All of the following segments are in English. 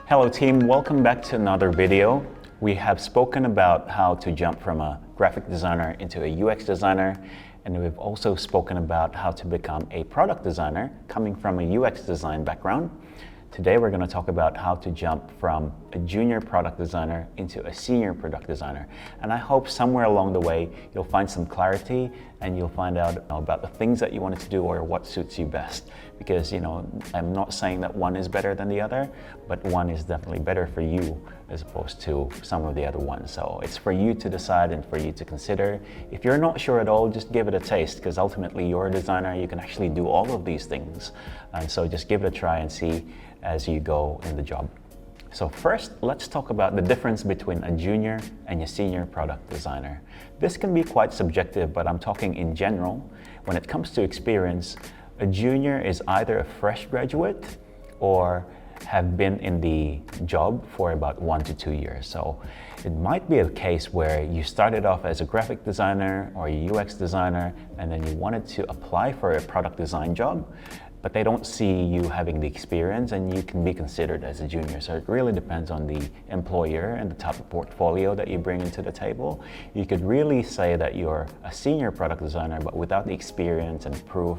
Hello team, welcome back to another video. We have spoken about how to jump from a graphic designer into a UX designer, and we've also spoken about how to become a product designer coming from a UX design background. Today we're going to talk about how to jump from a junior product designer into a senior product designer. And I hope somewhere along the way you'll find some clarity and you'll find out about the things that you wanted to do or what suits you best. Because I'm not saying that one is better than the other, but one is definitely better for you as opposed to some of the other ones. So it's for you to decide and for you to consider. If you're not sure at all, just give it a taste, because ultimately you're a designer, you can actually do all of these things. And so just give it a try and see as you go in the job. So first, let's talk about the difference between a junior and a senior product designer. This can be quite subjective, but I'm talking in general. When it comes to experience, a junior is either a fresh graduate or have been in the job for about 1 to 2 years. So it might be a case where you started off as a graphic designer or a UX designer, and then you wanted to apply for a product design job, but they don't see you having the experience and you can be considered as a junior. So it really depends on the employer and the type of portfolio that you bring into the table. You could really say that you're a senior product designer, but without the experience and proof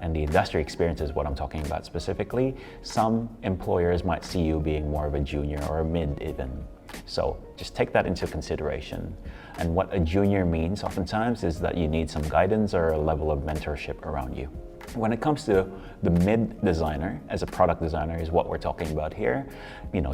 and the industry experience is what I'm talking about specifically. Some employers might see you being more of a junior or a mid even. So just take that into consideration. And what a junior means oftentimes is that you need some guidance or a level of mentorship around you. When it comes to the mid designer, as a product designer is what we're talking about here.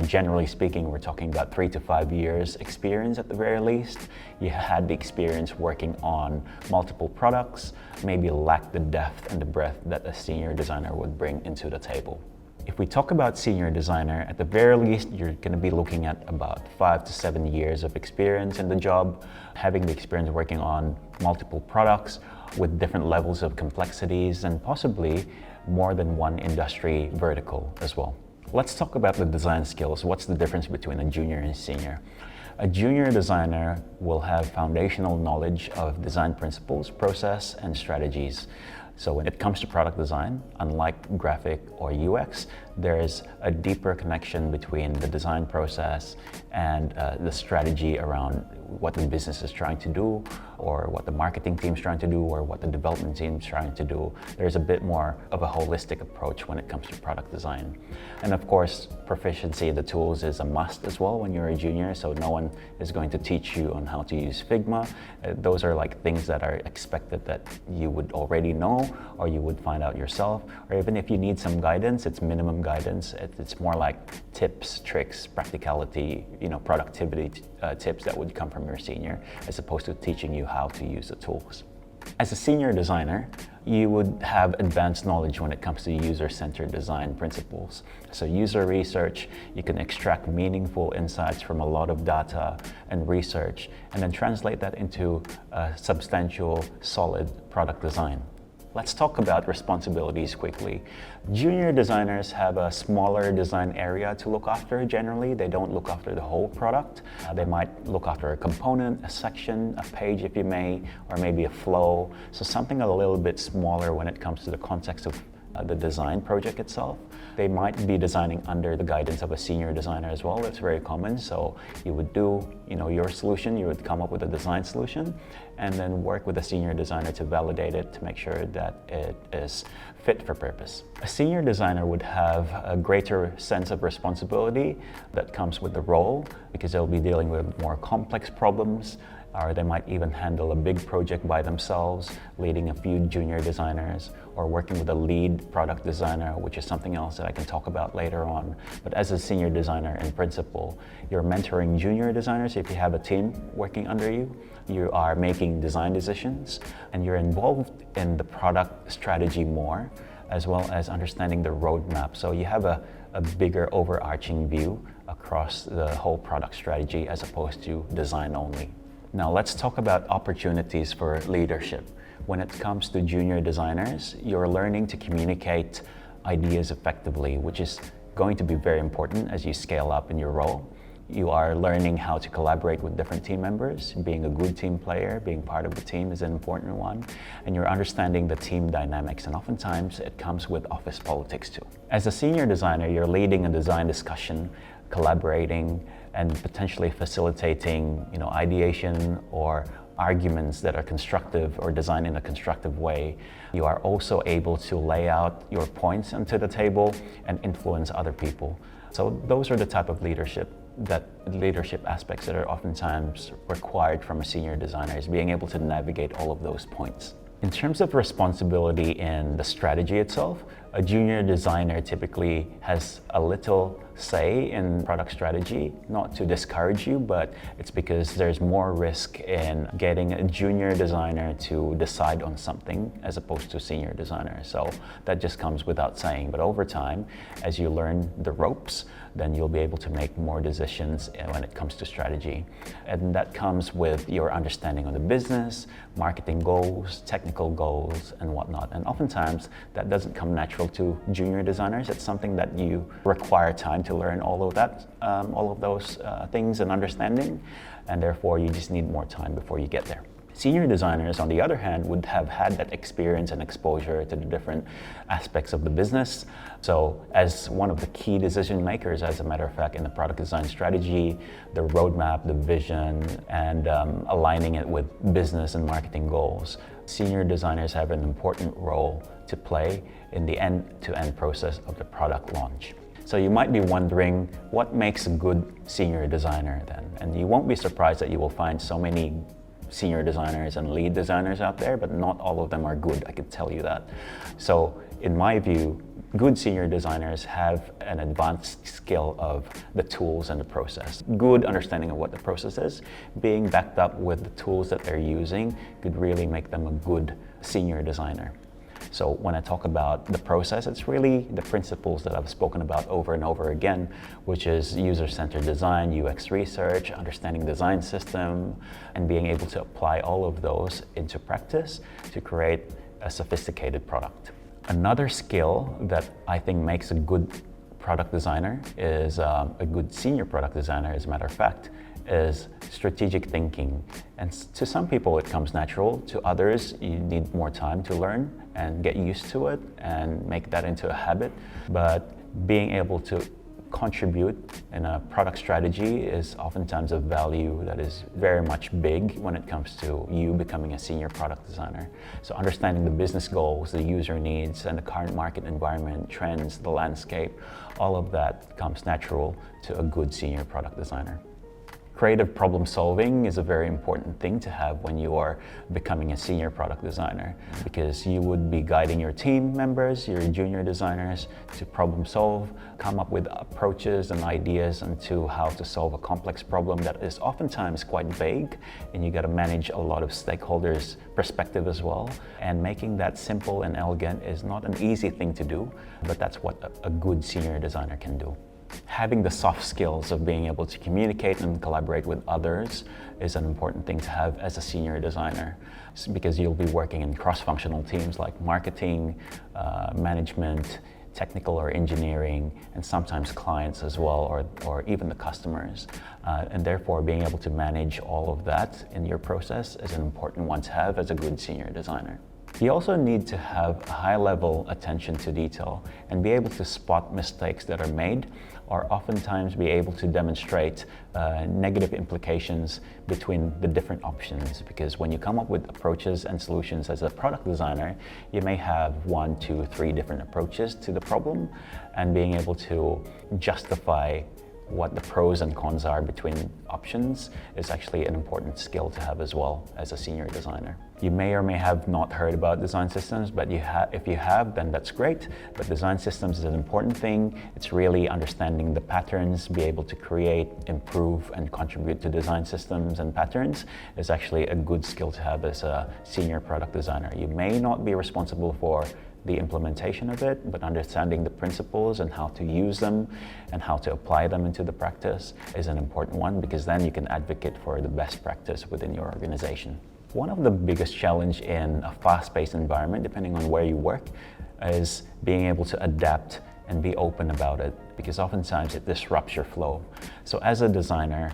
Generally speaking, we're talking about 3 to 5 years experience at the very least. You had the experience working on multiple products, maybe lack the depth and the breadth that a senior designer would bring into the table. If we talk about senior designer, at the very least, you're going to be looking at about 5 to 7 years of experience in the job, having the experience working on multiple products with different levels of complexities and possibly more than one industry vertical as well. Let's talk about the design skills. What's the difference between a junior and senior? A junior designer will have foundational knowledge of design principles, process, and strategies. So when it comes to product design, unlike graphic or UX, there is a deeper connection between the design process and the strategy around what the business is trying to do, or what the marketing team is trying to do, or what the development team is trying to do. There's a bit more of a holistic approach when it comes to product design. And of course, proficiency in the tools is a must as well when you're a junior, so no one is going to teach you on how to use Figma. Those are like things that are expected that you would already know, or you would find out yourself, or even if you need some guidance, it's minimum guidance. It's more like tips, tricks, practicality, productivity tips that would come from your senior, as opposed to teaching you how to use the tools. As a senior designer, you would have advanced knowledge when it comes to user-centered design principles. So user research, you can extract meaningful insights from a lot of data and research, and then translate that into a substantial, solid product design. Let's talk about responsibilities quickly. Junior designers have a smaller design area to look after generally. They don't look after the whole product. They might look after a component, a section, a page if you may, or maybe a flow. So something a little bit smaller when it comes to the context of the design project itself. They might be designing under the guidance of a senior designer as well. That's very common. So you would do, your solution, you would come up with a design solution and then work with a senior designer to validate it, to make sure that it is fit for purpose. A senior designer would have a greater sense of responsibility that comes with the role, because they'll be dealing with more complex problems, or they might even handle a big project by themselves, leading a few junior designers, or working with a lead product designer, which is something else that I can talk about later on. But as a senior designer in principle, you're mentoring junior designers. If you have a team working under you, you are making design decisions, and you're involved in the product strategy more, as well as understanding the roadmap. So you have a bigger overarching view across the whole product strategy as opposed to design only. Now let's talk about opportunities for leadership. When it comes to junior designers, you're learning to communicate ideas effectively, which is going to be very important as you scale up in your role. You are learning how to collaborate with different team members. Being a good team player, being part of the team is an important one. And you're understanding the team dynamics, and oftentimes it comes with office politics too. As a senior designer, you're leading a design discussion collaborating and potentially facilitating, ideation or arguments that are constructive or designed in a constructive way. You are also able to lay out your points onto the table and influence other people. So those are the type of leadership aspects that are oftentimes required from a senior designer, is being able to navigate all of those points. In terms of responsibility in the strategy itself, a junior designer typically has a little say in product strategy, not to discourage you, but it's because there's more risk in getting a junior designer to decide on something as opposed to a senior designer. So that just comes without saying. But over time, as you learn the ropes, then you'll be able to make more decisions when it comes to strategy. And that comes with your understanding of the business, marketing goals, technical goals, and whatnot. And oftentimes, that doesn't come natural to junior designers. It's something that you require time to learn all of those things and understanding, and therefore you just need more time before you get there. Senior designers, on the other hand, would have had that experience and exposure to the different aspects of the business. So as one of the key decision makers, as a matter of fact, in the product design strategy, the roadmap, the vision, and aligning it with business and marketing goals, senior designers have an important role to play in the end-to-end process of the product launch. So you might be wondering, what makes a good senior designer then? And you won't be surprised that you will find so many senior designers and lead designers out there, but not all of them are good, I can tell you that. So in my view, good senior designers have an advanced skill of the tools and the process. Good understanding of what the process is, being backed up with the tools that they're using could really make them a good senior designer. So when I talk about the process, it's really the principles that I've spoken about over and over again, which is user-centered design, UX research, understanding design system, and being able to apply all of those into practice to create a sophisticated product. Another skill that I think makes a good product designer is a good senior product designer, as a matter of fact, is strategic thinking. And to some people it comes natural, to others you need more time to learn and get used to it and make that into a habit. But being able to contribute in a product strategy is oftentimes a value that is very much big when it comes to you becoming a senior product designer. So understanding the business goals, the user needs, and the current market environment, trends, the landscape, all of that comes natural to a good senior product designer. Creative problem solving is a very important thing to have when you are becoming a senior product designer, because you would be guiding your team members, your junior designers, to problem solve, come up with approaches and ideas into how to solve a complex problem that is oftentimes quite vague, and you got to manage a lot of stakeholders' perspective as well. And making that simple and elegant is not an easy thing to do, but that's what a good senior designer can do. Having the soft skills of being able to communicate and collaborate with others is an important thing to have as a senior designer, because you'll be working in cross-functional teams like marketing, management, technical or engineering, and sometimes clients as well, or even the customers. And therefore, being able to manage all of that in your process is an important one to have as a good senior designer. You also need to have a high-level attention to detail and be able to spot mistakes that are made, or oftentimes be able to demonstrate negative implications between the different options. Because when you come up with approaches and solutions as a product designer, you may have 1, 2, 3 different approaches to the problem, and being able to justify what the pros and cons are between options is actually an important skill to have as well as a senior designer. You may or may have not heard about design systems, but if you have, then that's great. But design systems is an important thing. It's really understanding the patterns, be able to create, improve, and contribute to design systems and patterns is actually a good skill to have as a senior product designer. You may not be responsible for the implementation of it, but understanding the principles and how to use them and how to apply them into the practice is an important one, because then you can advocate for the best practice within your organization. One of the biggest challenges in a fast-paced environment, depending on where you work, is being able to adapt and be open about it, because oftentimes it disrupts your flow. So as a designer,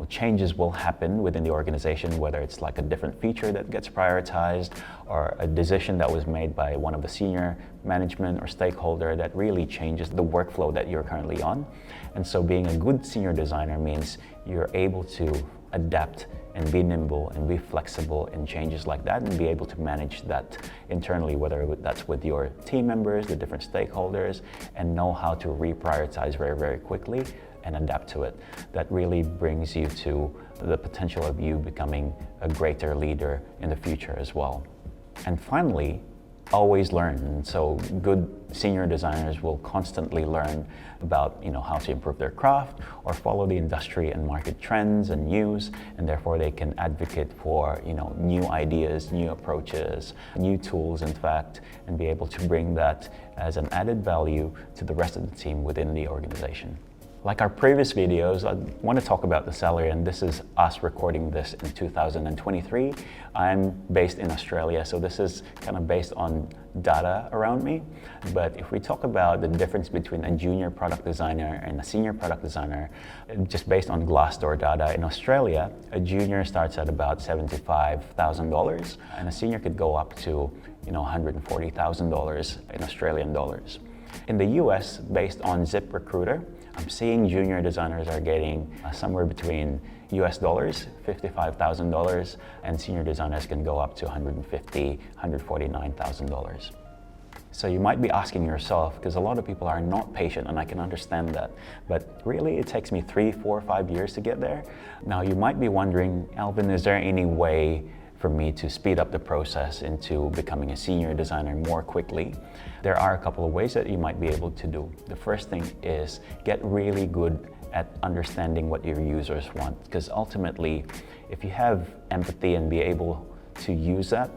changes will happen within the organization, whether it's like a different feature that gets prioritized or a decision that was made by one of the senior management or stakeholder that really changes the workflow that you're currently on. And so being a good senior designer means you're able to adapt and be nimble and be flexible in changes like that, and be able to manage that internally, whether that's with your team members, the different stakeholders, and know how to reprioritize very, very quickly and adapt to it. That really brings you to the potential of you becoming a greater leader in the future as well. And finally, always learn. And so good senior designers will constantly learn about how to improve their craft or follow the industry and market trends and news, and therefore they can advocate for new ideas, new approaches, new tools in fact, and be able to bring that as an added value to the rest of the team within the organization. Like our previous videos, I want to talk about the salary, and this is us recording this in 2023. I'm based in Australia, so this is kind of based on data around me. But if we talk about the difference between a junior product designer and a senior product designer, just based on Glassdoor data, in Australia, a junior starts at about $75,000, and a senior could go up to $140,000 in Australian dollars. In the US, based on ZipRecruiter, I'm seeing junior designers are getting somewhere between US dollars, $55,000, and senior designers can go up to $150,000, $149,000. So you might be asking yourself, because a lot of people are not patient, and I can understand that, but really it takes me 3, 4, 5 years to get there. Now you might be wondering, Alvin, is there any way for me to speed up the process into becoming a senior designer more quickly? There are a couple of ways that you might be able to do. The first thing is get really good at understanding what your users want, because ultimately, if you have empathy and be able to use that,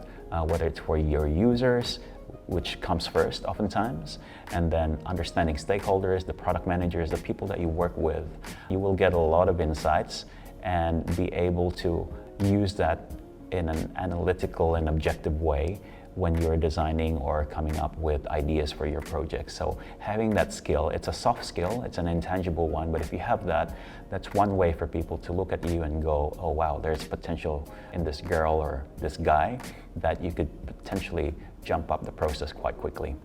whether it's for your users, which comes first oftentimes, and then understanding stakeholders, the product managers, the people that you work with, you will get a lot of insights and be able to use that in an analytical and objective way when you're designing or coming up with ideas for your project. So having that skill, it's a soft skill, it's an intangible one, but if you have that, that's one way for people to look at you and go, oh wow, there's potential in this girl or this guy, that you could potentially jump up the process quite quickly.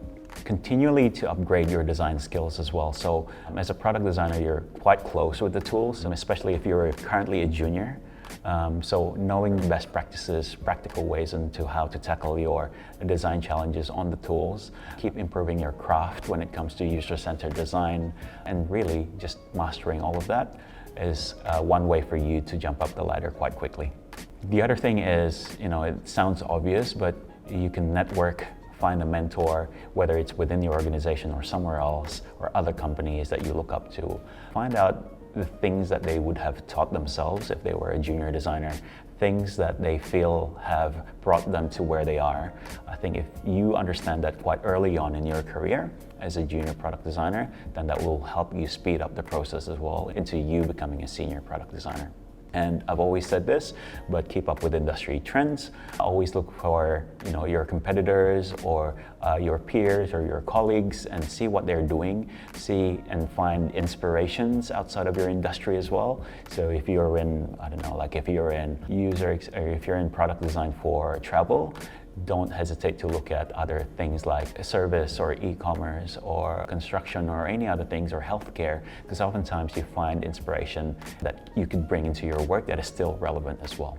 Continually to upgrade your design skills as well. So as a product designer, you're quite close with the tools, and especially if you're currently a junior. So knowing best practices, practical ways into how to tackle your design challenges on the tools, keep improving your craft when it comes to user-centered design, and really just mastering all of that is one way for you to jump up the ladder quite quickly. The other thing is, it sounds obvious, but you can network, find a mentor, whether it's within the organization or somewhere else, or other companies that you look up to. Find out the things that they would have taught themselves if they were a junior designer, things that they feel have brought them to where they are. I think if you understand that quite early on in your career as a junior product designer, then that will help you speed up the process as well into you becoming a senior product designer. And I've always said this, but keep up with industry trends. Always look for your competitors or your peers or your colleagues and see what they're doing. See and find inspirations outside of your industry as well. So if you're in, if you're in or if you're in product design for travel, don't hesitate to look at other things like service or e-commerce or construction or any other things, or healthcare, because oftentimes you find inspiration that you could bring into your work that is still relevant as well.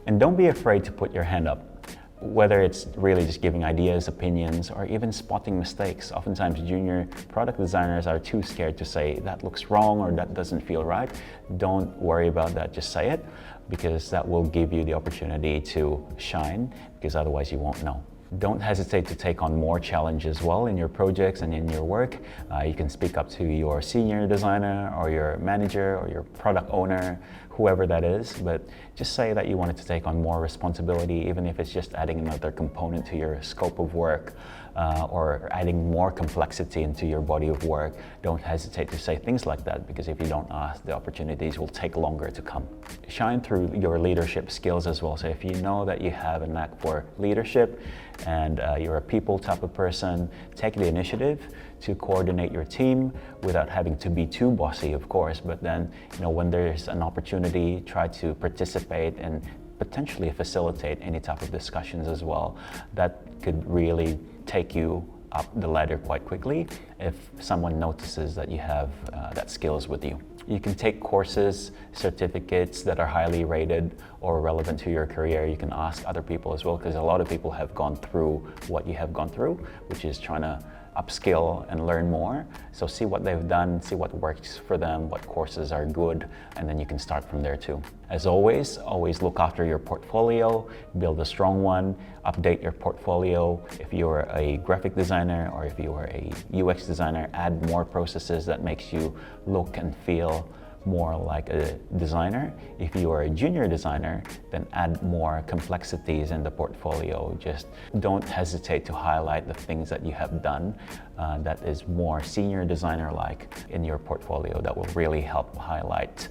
And don't be afraid to put your hand up, whether it's really just giving ideas, opinions, or even spotting mistakes. Oftentimes junior product designers are too scared to say that looks wrong or that doesn't feel right. Don't worry about that, just say it, because that will give you the opportunity to shine, because otherwise you won't know. Don't hesitate to take on more challenges as well in your projects and in your work. You can speak up to your senior designer or your manager or your product owner, whoever that is, but just say that you wanted to take on more responsibility, even if it's just adding another component to your scope of work. or adding more complexity into your body of work, don't hesitate to say things like that, because if you don't ask, the opportunities will take longer to come. Shine through your leadership skills as well. So if you know that you have a knack for leadership and you're a people type of person, take the initiative to coordinate your team without having to be too bossy, of course, but then, when there's an opportunity, try to participate and potentially facilitate any type of discussions as well. That could really take you up the ladder quite quickly if someone notices that you have that skills with you. You can take courses, certificates that are highly rated or relevant to your career. You can ask other people as well, because a lot of people have gone through what you have gone through, which is trying to upskill and learn more. So see what they've done, see what works for them, what courses are good, and then you can start from there too. As always look after your portfolio, build a strong one, update your portfolio. If you're a graphic designer or if you're a UX designer, add more processes that makes you look and feel more like a designer. If you are a junior designer, then add more complexities in the portfolio. Just don't hesitate to highlight the things that you have done that is more senior designer-like in your portfolio. That will really help highlight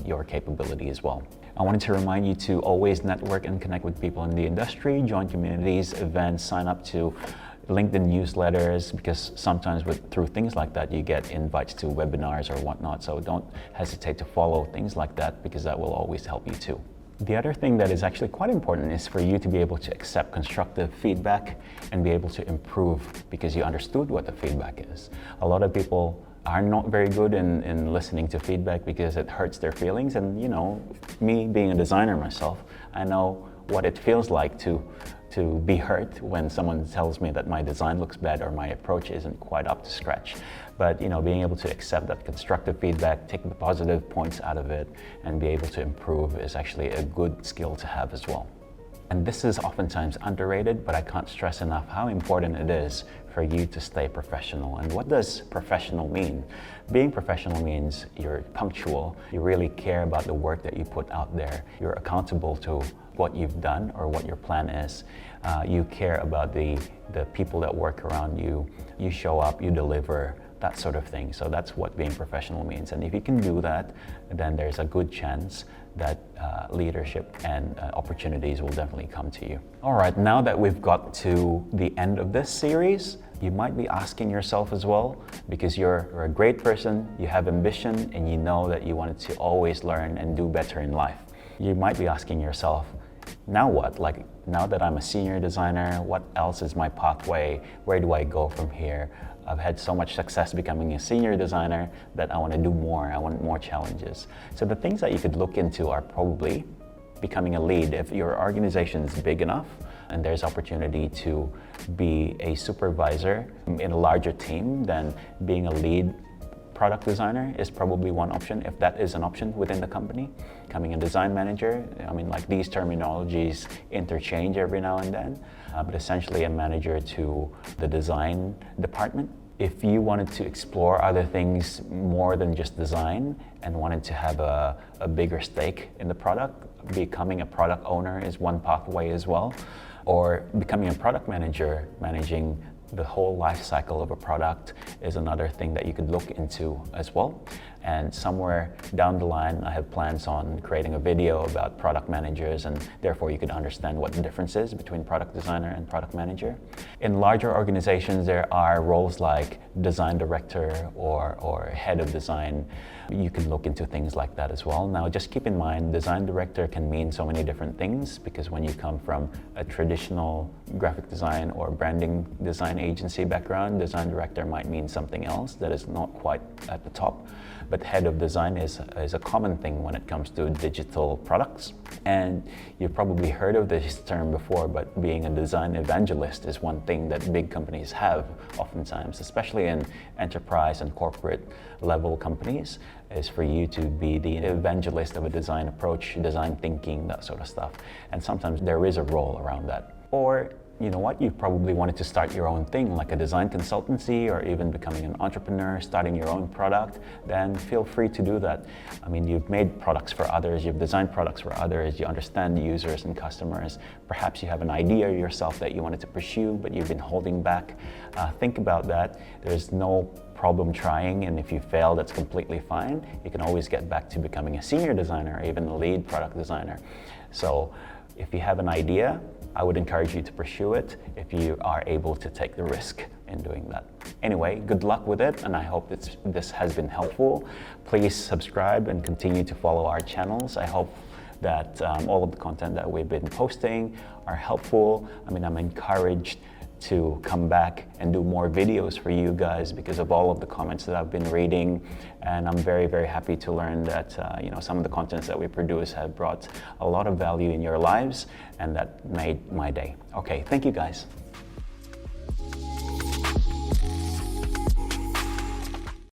your capability as well. I wanted to remind you to always network and connect with people in the industry, join communities, events, sign up to LinkedIn newsletters, because sometimes through things like that you get invites to webinars or whatnot. So don't hesitate to follow things like that, because that will always help you too. The other thing that is actually quite important is for you to be able to accept constructive feedback and be able to improve because you understood what the feedback is. A lot of people are not very good in listening to feedback because it hurts their feelings. And me being a designer myself, I know what it feels like to be hurt when someone tells me that my design looks bad or my approach isn't quite up to scratch. But being able to accept that constructive feedback, take the positive points out of it, and be able to improve is actually a good skill to have as well. And this is oftentimes underrated, but I can't stress enough how important it is for you to stay professional. And what does professional mean? Being professional means you're punctual, you really care about the work that you put out there, you're accountable to what you've done or what your plan is, you care about the people that work around you, you show up, you deliver, that sort of thing. So that's what being professional means. And if you can do that, then there's a good chance that leadership and opportunities will definitely come to you. All right, now that we've got to the end of this series, you might be asking yourself as well, because you're a great person, you have ambition, and you know that you wanted to always learn and do better in life. You might be asking yourself, now what? Like, now that I'm a senior designer, what else is my pathway? Where do I go from here? I've had so much success becoming a senior designer that I want to do more. I want more challenges. So the things that you could look into are probably becoming a lead. If your organization is big enough and there's opportunity to be a supervisor in a larger team, then being a lead product designer is probably one option, if that is an option within the company. Becoming a design manager, like these terminologies interchange every now and then, but essentially a manager to the design department. If you wanted to explore other things more than just design and wanted to have a bigger stake in the product, becoming a product owner is one pathway as well, or becoming a product manager, managing the whole life cycle of a product is another thing that you could look into as well. And somewhere down the line, I have plans on creating a video about product managers, and therefore you could understand what the difference is between product designer and product manager. In larger organizations, there are roles like design director or head of design. You can look into things like that as well. Now, just keep in mind, design director can mean so many different things, because when you come from a traditional graphic design or branding design agency background, design director might mean something else that is not quite at the top. But head of design is a common thing when it comes to digital products. And you've probably heard of this term before, but being a design evangelist is one thing that big companies have oftentimes, especially in enterprise and corporate level companies, is for you to be the evangelist of a design approach, design thinking, that sort of stuff. And sometimes there is a role around that. Or you know what, you probably wanted to start your own thing, like a design consultancy or even becoming an entrepreneur, starting your own product, then feel free to do that. I mean, you've made products for others, you've designed products for others, you understand users and customers. Perhaps you have an idea yourself that you wanted to pursue, but you've been holding back. Think about that. There's no problem trying, and if you fail, that's completely fine. You can always get back to becoming a senior designer or even a lead product designer. So if you have an idea, I would encourage you to pursue it if you are able to take the risk in doing that. Anyway, good luck with it, and I hope this has been helpful. Please subscribe and continue to follow our channels. I hope that all of the content that we've been posting are helpful. I mean, I'm encouraged to come back and do more videos for you guys because of all of the comments that I've been reading, and I'm very, very happy to learn that you know, some of the contents that we produce have brought a lot of value in your lives, and that made my day. Okay, thank you guys.